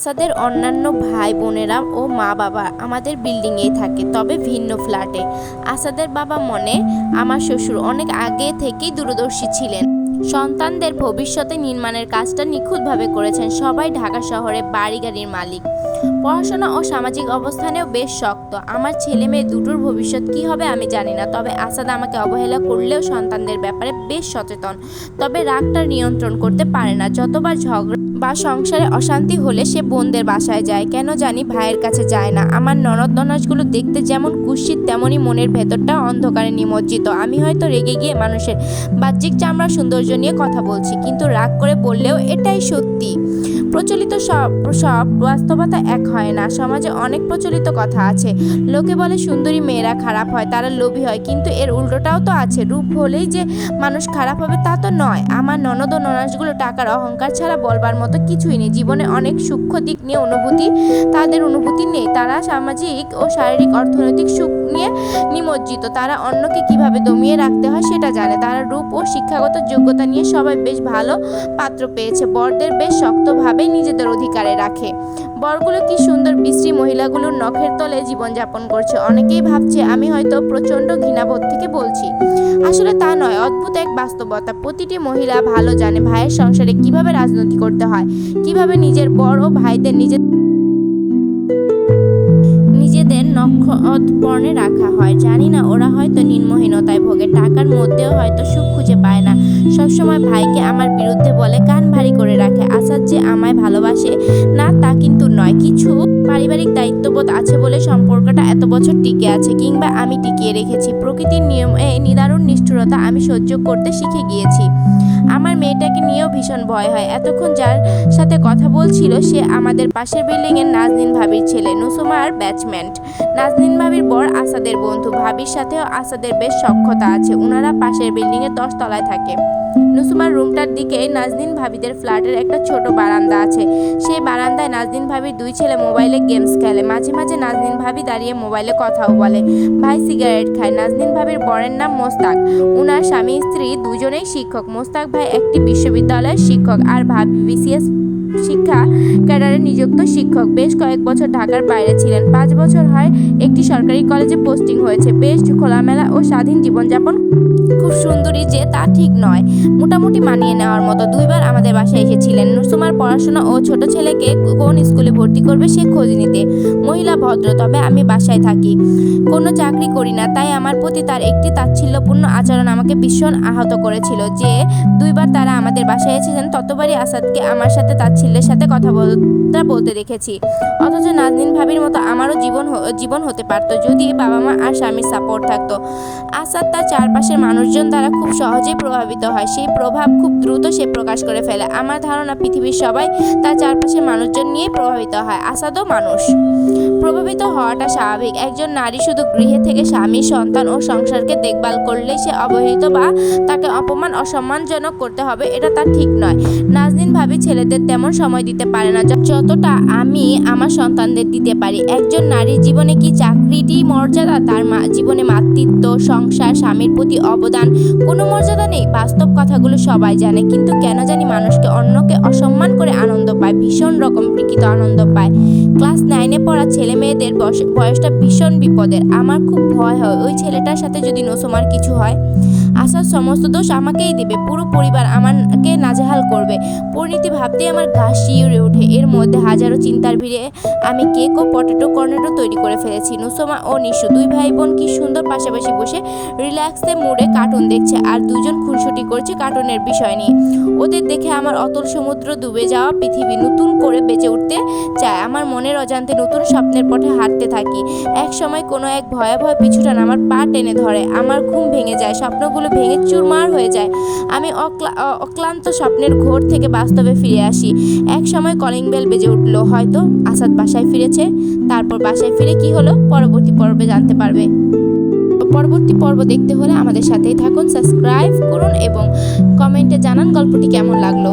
আসাদের অন্যান্য ভাই বোনেরা ও মা বাবা আমাদের বিল্ডিংয়েই থাকে, তবে ভিন্ন ফ্ল্যাটে। আসাদের বাবা আমার শ্বশুর অনেক আগে থেকেই দূরদর্শী ছিলেন। সন্তানদের ভবিষ্যতে নির্মাণের কাজটা নিখুঁতভাবে করেছেন। সবাই ঢাকা শহরে বাড়ি গাড়ির মালিক। পড়াশোনা ও সামাজিক অবস্থানেও বেশ শক্ত। আমার ছেলে মেয়ে দুটোর ভবিষ্যৎ কি হবে আমি জানি না, তবে আসাদ আমাকে অবহেলা করলেও সন্তানদের ব্যাপারে বেশ সচেতন। তবে রাগটা নিয়ন্ত্রণ করতে পারে না। যতবার ঝগড়া বা সংসারে অশান্তি হলে সে বোনদের বাসায় যায়, কেন জানি ভাইয়ের কাছে যায় না। আমার ননদ ননাসগুলো দেখতে যেমন কুৎসিত, তেমনই মনের ভেতরটা অন্ধকারে নিমজ্জিত। আমি হয়তো রেগে গিয়ে মানুষের বাহ্যিক চামড়া সৌন্দর্য নিয়ে কথা বলছি, কিন্তু রাগ করে বললেও এটাই সত্যি। প্রচলিত সব বাস্তবতা এক হয় না। সমাজে অনেক প্রচলিত কথা আছে। লোকে বলে সুন্দরী মেয়েরা খারাপ হয়, তারা লোভী হয়, কিন্তু এর উল্টোটাও তো আছে। রূপ হলেই যে মানুষ খারাপ হবে তা তো নয়। আমার ননদ ও ননাসগুলো টাকার অহংকার ছাড়া বলবার মতো কিছুই নেই। জীবনে অনেক সূক্ষ্ম দিক নিয়ে তাদের অনুভূতি নেই। তারা সামাজিক ও শারীরিক অর্থনৈতিক সুখ নিয়ে নিমজ্জিত। তারা অন্যকে কিভাবে দমিয়ে রাখতে হয় সেটা জানে। তারা রূপ ও শিক্ষাগত যোগ্যতা নিয়ে সবাই বেশ ভালো পাত্র পেয়েছে। বরদের বেশ শক্তভাবেই নিজেদের অধিকারে রাখে। বরগুলো কি সুন্দর বিশ্রী মহিলাগুলোর নখের তলে জীবনযাপন করছে। অনেকেই ভাবছে আমি হয়তো প্রচণ্ড ঘৃণাবোধ থেকে বলছি। আসলে তা নয়, অদ্ভুত এক বাস্তবতা। প্রতিটি মহিলা ভালো জানে ভাইয়ের সংসারে কিভাবে রাজনীতি করতে হয়, কিভাবে নিজের বড় ভাইদের নিজেদের নখদর্পণে রাখা হয়। জানি না, ওরা হয়তো নিম্নহীনতায় ভোগে, টাকার মধ্যেও হয়তো সুখ খুঁজে পায় না। সবসময় ভাইকে আমার বিরুদ্ধে বলে, কান ভারী করে রাখে। আসাদ যে আমায় ভালোবাসে না তা কিন্তু নয়, কিছু পারিবারিক দায়িত্ববোধ আছে বলে সম্পর্কটা এত বছর টিকে আছে, কিংবা আমি টিকিয়ে রেখেছি। প্রকৃতির নিয়মে নিদারুণ নিষ্ঠুরতা আমি সহ্য করতে শিখে গিয়েছি। আমার মেয়েটাকে নিয়েও ভীষণ ভয় হয়। এতক্ষণ যার সাথে কথা বলছিল সে আমাদের পাশের বিল্ডিংয়ের নাজনীন ভাবির ছেলে, নুসুমার ব্যাচমেন্ট। নাজনীন ভাবির বর আসাদের বন্ধু। ভাবির সাথেও আসাদের বেশ সখ্যতা আছে। উনারা পাশের বিল্ডিংয়ের 10 তলায় থাকে। নুসুমার রুমটার দিকে নাজনীন ভাবিদের ফ্ল্যাটের একটা ছোট বারান্দা আছে। সেই বারান্দায় নাজনীন ভাবির 2 ছেলে মোবাইলে গেমস খেলে। মাঝে মাঝে নাজনীন ভাবি দাঁড়িয়ে মোবাইলে কথাও বলে। ভাই সিগারেট খায়। নাজনীন ভাবির বরের নাম মোস্তাক। উনার স্বামী স্ত্রী দুজনেই শিক্ষক। মোস্তাক ভাই একটি বিশ্ববিদ্যালয়ের শিক্ষক, আর ভাবি বিসিএস শিক্ষা ক্যাডারে নিযুক্ত শিক্ষক। বেশ কয়েক বছর ঢাকার বাইরে ছিলেন। 5 বছর হয় একটি সরকারি কলেজে পোস্টিং হয়েছে। বেশ খোলামেলা ও স্বাধীন জীবনযাপন। খুব সুন্দরী যে তা ঠিক নয়, মোটামুটি মানিয়ে নেওয়ার মতো। 2 বার আমাদের বাসায় এসেছিলেন নুসুমার পড়াশোনা ও ছোট ছেলেকে কোন স্কুলে ভর্তি করবে সে খোঁজ নিতে। মহিলা ভদ্র, তবে আমি বাসায় থাকি, কোনো চাকরি করি না, তাই আমার প্রতি তার একটি তাচ্ছিল্যপূর্ণ আচরণ আমাকে ভীষণ আহত করেছিল। যে 2 বার তারা আমাদের বাসায় এসেছেন ততবারই আসাদকে আমার সাথে তাচ্ছিল্যের সাথে কথা বলতে দেখেছি। অথচ নাজনীন ভাবির মতো আমারও জীবন হতে পারত যদি বাবা মা আর স্বামীর সাপোর্ট থাকতো। আসাদ তার চারপাশের মানুষজন দ্বারা খুব সহজেই প্রভাবিত হয়। সেই প্রভাব খুব দ্রুত সে প্রকাশ করে ফেলে। আমার ধারণা পৃথিবীর সবাই তার চারপাশের মানুষজন নিয়ে প্রভাবিত হয়। আসাদও মানুষ। প্রভাবিত হওয়াটা স্বাভাবিক। একজন নারী শুধু গৃহে থেকে স্বামী, সন্তান ও সংসারকে দেখভাল করলেই সে অবহেলিত বা তাকে অসম্মানজনক করতে হবে এটা তার ঠিক নয়। নাজনীন ভাবি ছেলেদের তেমন সময় দিতে পারে না যতটা আমি আমার সন্তানদের দিতে পারি। একজন নারীর জীবনে কি চাকরিটি মর্যাদা? তার জীবনে মাতৃত্ব, সংসার, স্বামীর প্রতি অবদান কোনো মর্যাদা নেই? বাস্তব কথাগুলো সবাই জানে, কিন্তু কেন জানি অন্যকে অসম্মান করে আনন্দ পায়, ভীষণ রকম বিকৃত আনন্দ পায়। ক্লাস 9-এ পড়া ছেলে মেয়েদের বয়সটা ভীষণ বিপদের। আমার খুব ভয় হয় ওই ছেলেটার সাথে যদি নুসুমার কিছু হয়। আসাদ সমস্ত দোষ আমাকেই দেবে, পুরো পরিবার আমাকে নাজেহাল করবে। পরিণতি ভাবতেই আমার গা শিউরে ওঠে। এর মধ্যে হাজারো চিন্তার ভিড়ে আমি কেক ও পটেটো কর্নেটো তৈরি করে ফেলেছি। নুসুমা ও নিশু 2 ভাই বোন কি সুন্দর পাশাপাশি বসে রিল্যাক্সে মুডে কার্টুন দেখছে, আর 2 জন খুনসুটি করছে কার্টুনের বিষয় নিয়ে। ওদের দেখে আমার অতল সমুদ্র ডুবে যাওয়া পৃথিবী নতুন করে বেঁচে উঠতে চায়। আমার মনের অজান্তে নতুন স্বপ্নের পথে হাঁটতে থাকি। এক সময় কোনো এক ভয়াবহ পিছুটান আমার পা টেনে ধরে। আমার ঘুম ভেঙে যায়, স্বপ্নগুলো ভেঙে চুরমার হয়ে যায়। আমি অক্লান্ত স্বপ্নের ঘোর থেকে বাস্তবে ফিরে আসি। এক সময় কলিং বেল বেজে উঠল, হয়তো আসাদ বাসায় ফিরেছে। তারপর বাসায় ফিরে কি হলো পরবর্তী পর্বে জানতে পারবে। পরবর্তী পর্ব দেখতে হলে আমাদের সাথেই থাকুন, সাবস্ক্রাইব করুন এবং কমেন্টে জানান গল্পটি কেমন লাগলো।